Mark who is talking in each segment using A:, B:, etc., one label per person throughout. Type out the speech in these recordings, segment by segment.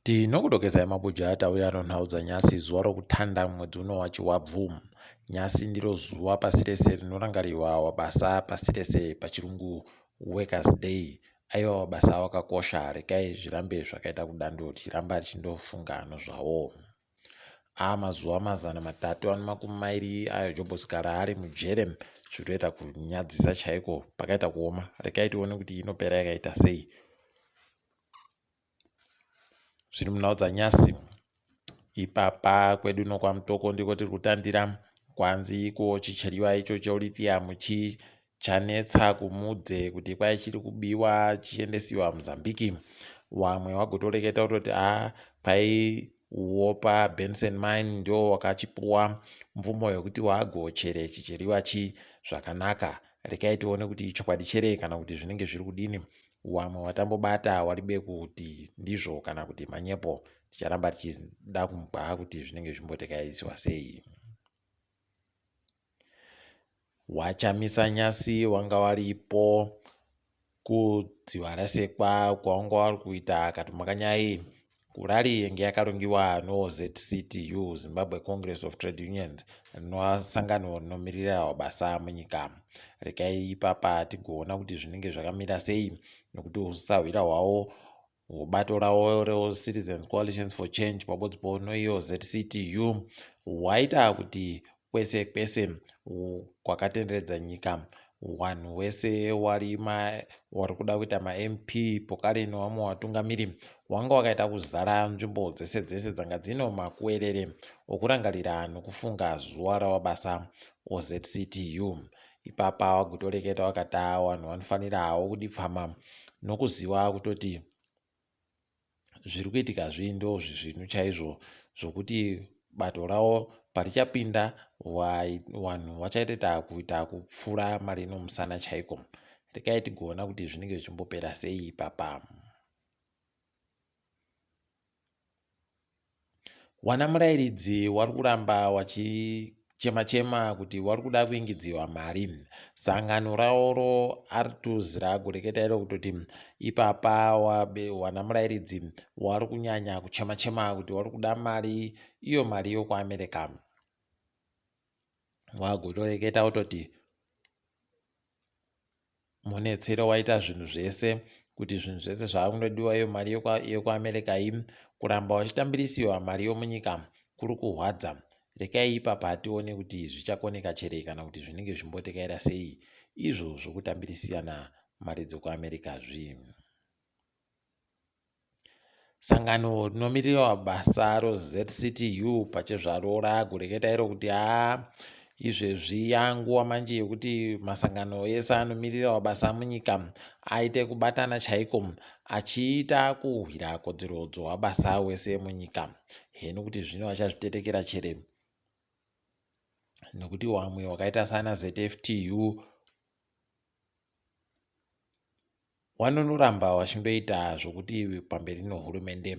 A: Tinokudokezai mabuja tauya nhau dzanyasi zuva rokutanda mwedzi uno waChiwabvu. Nyasi ndiro zuva pasi rese rinorangarirwa wabasa pasi rese, pachirungu Workers Day. Aiwa wabasa wakakosha, regai zvirambe zvakaita kudando tichiramba tichindofunga nezvawo. Mazuva 320 ayo Jobhosikara ari mujere, zvinoita kunyadzisa chaiko, pakaita kuoma. Regai tione kuti inopera yakaita sei. Zviri munhau dzanyasi ipapa kwedu inokwamutoko ndiko tiri kutandira. Kwanzi iko chicheriwa icho cheLithium chanetsa kuMudzi kuti kwai chiri kubiwa chiendesiwa Mozambique. Wamwe wagotoreketa kutoti paiwopa Benson Mine ndio wakachipuwa mvumo yokuti waagochere chicheriwa zvakanaka. Regai tione kuti chokwadi chere kana kuti zvinenge zviri kudini. Wamwe watambobata waribe kuti ndizvo kana kuti manyepo. Ticharamba tichida kumugwa kuti zvinenge zvimbotekaiswa sei. Wachamisa nyasi wanga waripo kudziva rasekwa kwawanga wari kuita katumhakanyai kurari yenge yakarongiwa noZCTU, Zimbabwe Congress of Trade Unions, sangano rinomirira wabasa munyika. Regai ipapa tigoona kuti zvinenge zvakamira sei, nokuti usahwira hwawo ubato rawo reCitizens Coalitions for Change pabodzi noiyo ZCTU hwaita kuti kwese kwese kwakatenderedza nyika wanhu wese wari kuda kuita maMP pokare nevamwe vatungamiri wanga wakaita kuzara nzvimbo dzese dzese dzanga dzino makuerere okurangarira nokufunga zuva rawabasa oZCTU. Ipapa wagotoreketa wakati vanhu vanofanira hawo kudipfama nokuziva kutoti zviri kuitika zvindo zvinhu chaizvo zvokuti bato rawo parichapinda vanhu vachaita kuita kupfura mari nomusana chaiko. Regai tigoona kuti zvinenge zvichimbopera sei ipapa. Wanamurairidzi wari kuramba wachichema kuti wari kuda kuingidziwa mari. Sangano raoro Artus ragoreketa iro kutoti ipapa wanamurairidzi wari kunyanya kuchema kuti wari kuda mari, iyo mari yokuAmerica. Wagotoreketa kutoti munetsero waita zvinhu zvese kuti zvinhu zvese zvaakunodiwa iyo mari yokuAmerica kuramba wachitambirisiwa mari yomunyika kuri kuhwadza. Regai ipapa tione kuti zvichakoneka chere kana kuti zvinenge zvimbotekaira sei izvo zvokutambirisana mari dzokuAmerica zvinhu. Sangano rinomirirwa basa roZCTU pachezvaro ragoreketa iro kuti izvezvi yanguva manje yekuti masangano ese anomirirwa basa munyika aite kubatana chaiko achiita kuhwira kodzero dzowabasa wese munyika. Heno kuti zvino vachazvitetekera chere nokuti wamwe wakaita sana ZFTU wanonoramba wachindoita zvokuti pamberi nehurumende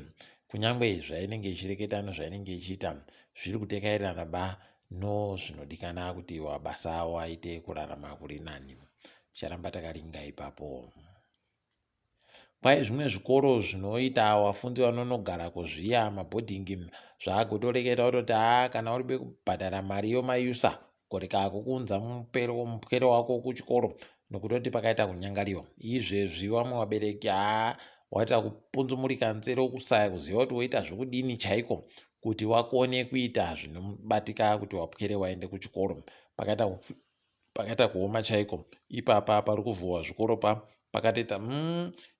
A: kunyange zvainenge ichireketa nezvainenge ichiita zviri kutekairana nozvinodikana kuti wabasa waite kurarama kuri nani. Ticharamba takaringa ipapo. Kwai zvimwe zvikoro zvinoita wafundi vanonogara kuzviya mabhodhingi zvaagotoreketa kutoti kana uribe kubhadhara mari yomayusa koreka kukunza mupero wako kuchikoro nokutoti pakaita kunyangariwa. Izvezvi vamwe vabereki waita kupunzumurika nzero kusaya kuziva kuti woita zvokudini chaiko kuti wakone kuita zvinobatika kuti wapwere waende kuchikoro. Pakaita kuoma chaiko. Ipapa pari kuvhurwa zvikoro pakatoita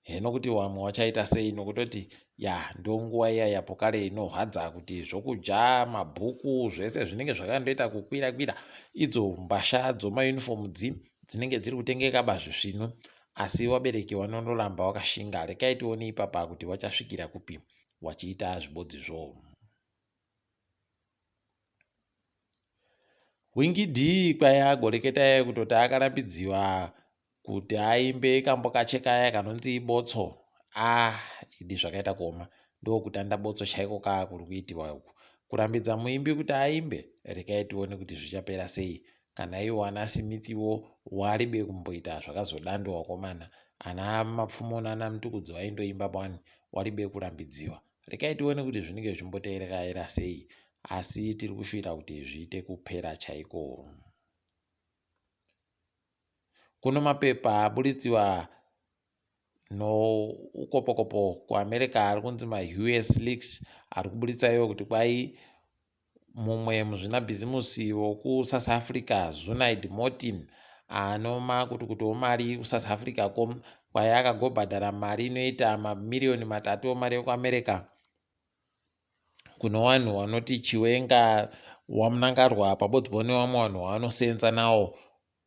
A: heno kuti wamwe wachaita sei nokutoti ndonguva iya yapokare inohwadza kuti zvokudya mabhuku zvese zvinenge zvakandoita kukwira idzo mbasha dzomayunifomu dzinenge dziri kutengeka bazvisvino, asi vabereki vanondoramba wakashinga. Regai tione ipapa kuti wachasvikira kupi wachiita zvibodzizvo. Wingidhi kwai agoreketa kutoti akarambidziwa kuti aimbe kambo kachekaya kanonzi botso. Idi zvakaita kuoma, ndokutanda botso chaiko kuri kuitiwa uku. Kurambidza muimbi kuti aimbe, regai tione kuti zvichapera sei. Kana iwo ana Simithiwo waribe kumboita zvakazodando wakomana. Ana Mapfumo nana Mutukudzi vaindoimba waribe kurambidziwa. rekai tione kuti zvinenge zvimboteerekaira sei, asi tiri kushuvira kuti zviite kupera chaiko. Kuno mapepa aburitsiwa noukopokopo kuAmerica ari kunzi maUS Leaks ari kuburitsa iwo kuti kwai mumwe muzvinabhizimusi wokuSouth Africa Zinoyi Morton anoma kuti omari kuSouth Africa kwai akagobhadhara mari inoita mamiliyoni 3 omari ekuAmerica kuno vanhu vanoti chiwenga wamunangarwa pabodzwa nevamwe vanhu vaanosenza nawo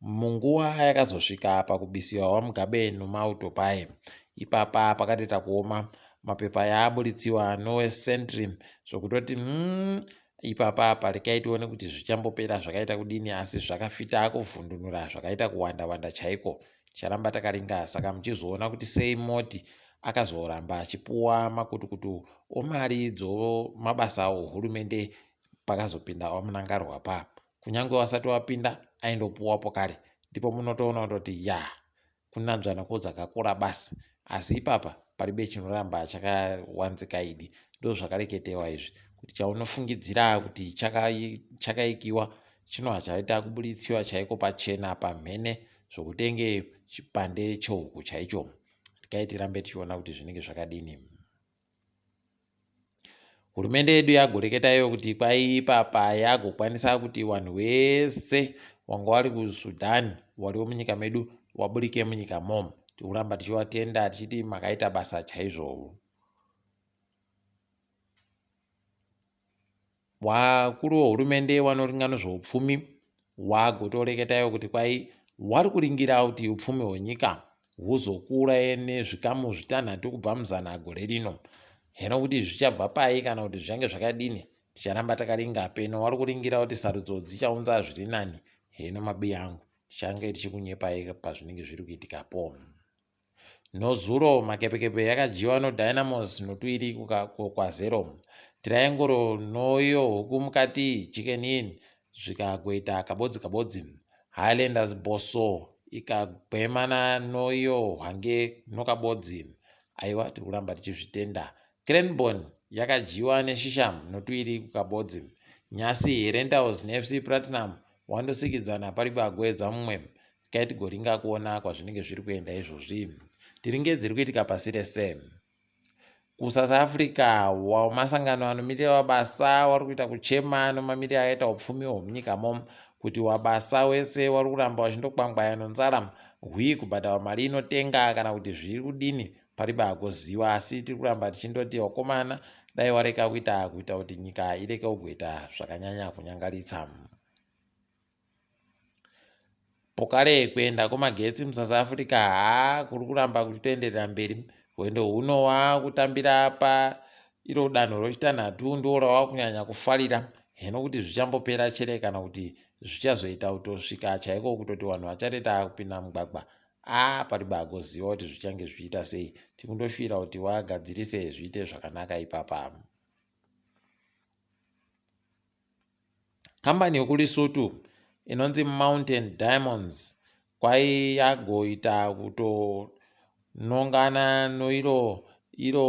A: munguva yakazosvika pakubisiwa waMugabe nomauto paye. Ipapa pakatoita kuoma mapepa yaaburitsiwa noWest Century zvokutoti ipapa parekai tione kuti zvichambopera zvakaita kudini, asi zvakafita kuvhundunura zvakaita kuwanda chaiko. Ticharamba takaringa, saka muchizoona kuti sei moti akazoramba achipuwa makutukutu omari dzomabasa ohurumende pakazopinda wamunangarwa pa. Kunyange wasati wapinda aindopuwapo kare, ndipo munotoona kuti kunanzvana dzakakura basi, asi ipapa paribe chinoramba chakawanzika idi. Ndo zvakareketewa izvi kuti chaunofungidzira kuti chakaikiwa chinova chaita kuburitsiwa chaiko pachena pamhene zvokutenge chipande chehuku chaicho. Rekai tirambe tichiona kuti zvinenge zvakadini. Hurumende yedu yagoreketa iyo kuti kwai ipapa yagokwanisa kuti vanhu vese wanga vari kuSudan wariwo munyika medu waburike munyika mo. Tikuramba tichivatenda tichiti makaita basa chaizvo. Wakuru wehurumende wanoringa nezveupfumi wagotoreketa iyo kuti kwai wari kuringira kuti upfumi hwenyika huzokura nezvikamu 6 kubva muzana gore rino. Heno kuti zvichabva pai kana kuti zvichange zvakadini, ticharamba takaringa. Peno wari kuringira kuti sarudzo dzichaunza zviri nani. Heno mabii angu tichange tichikunyepai pazvinenge zviri kuitikapo. Nozuro makepekepe yakajiwa noDynamos notwiri kwazero. Triangoro noyo huku mukati chicken in zvikagoita kabodzi. Highlanders boso ikagwemana noyo hwange nokabodzi. Aiwa tikuramba tichizvitenda. Cranbourne yakajiwa neShisham notwiri kukabodzi. Nyasi Rentals neFC Platinum wandosikidzana paribagwedza mumwe. Kaiti goringa kuona kwazvinenge zviri kuenda izvozvi. Tiringe dziri kuitika pasi rese. KuSouth Africa wamasangano anomirira wabasa wari kuita kuchema nomamiriro akaita upfumi hwemunyika mo kuti wabasa wese wari kuramba wachindokwangwaya nonzara kubhadharwa mari inotenga kana kuti zviri kudini paribagoziwa, asi tiri kuramba tichindoti wakomana dai wareka kuita kuti nyika ireke kugoita zvakanyanya kunyangaritsa. Pokare kuenda kwemagetsi muSouth Africa kuri kuramba kuchitoenderera mberi. Rwendo huno wakutambira iro danho rechitanhatu ndo rawakunyanya kufarira. Heno kuti zvichambopera chere kana kuti zvichazoita kutosvika chaiko kutoti vanhu vachareta kupinda mugwagwa, paribagoziva kuti zvichange zviita sei. Tikundoshuvira kuti wagadzirise zviite zvakanaka ipapa. Kambani yokuLesotho inonzi Mountain Diamonds kwai yagoita kutonongana noiro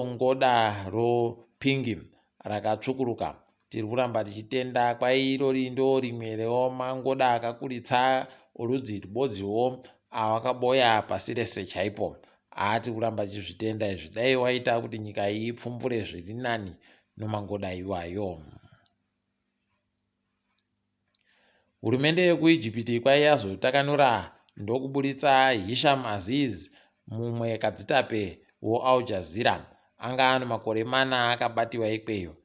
A: ngoda ropingi rakatsvukuruka. Tiri kuramba tichitenda kwai irori ndo rimwe remangoda akakuritsa orudzi rwubodziwo awakaboya pasi rese chaipo. Tiri kuramba tichizvitenda izvi. Dai waita kuti nyika ipfumbure zviri nani nomangoda iwayo. Hurumende yekuIjipiti kwai yazotakanura ndokuburitsa Hisham Aziz, mumwe kadzitape weAl Jazeera. Anga ano makore 4 akabatiwa ikweyo.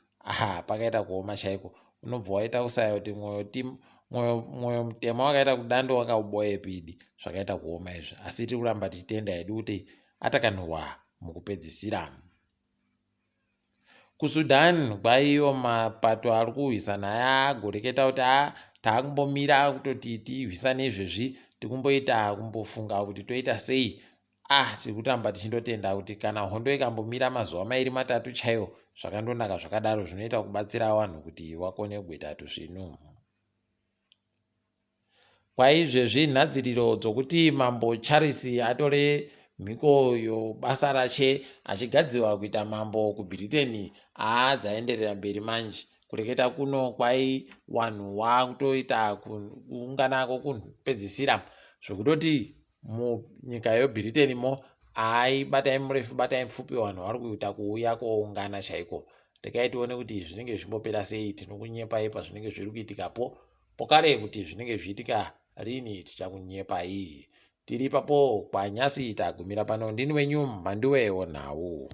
A: Pakaita kuoma chaiko. Unobva waita kusaya kuti mwoyo mutema wakaita kudando wakauboye pidi. Zvakaita kuoma izvi, asi tiri kuramba tichitenda hedu kuti atakanurwa mukupedzisira. KuSudan kwaiyo mapato ari kurwisana naye agoreketa kuti taakumbomira kutoti tirwisane izvezvi, tikumboita kumbofunga kuti toita sei. Tiri kutamba tichindotenda kuti kana hondo ikambomira mazuva 2-3 chaiwo zvakandonaka zvakadaro zvinoita kubatsira vanhu kuti vakone kugoita tuzvinhu. Kwa izvezvi nhadziriro dzokuti mambo Charles atore mhikoyo basa rache achigadzirwa kuita mambo kuBritain dzaenderera mberi manje kureketa kuno kwai wanhu wakutoita kuunganako kupedzisira zvokutoti munyika yeBritain mo batai murefu batai mupfupi wanhu vari kuita kuuya koungana chaiko. Regai tione kuti zvinenge zvimbopera sei. Tinokunyepai pazvinenge zviri kuitikapo pokare kuti zvinenge zviitika rini tichakunyepai. Tiri papo kwanyasi tagumira pano. Ndini wenyu mhanduwe WeNhau.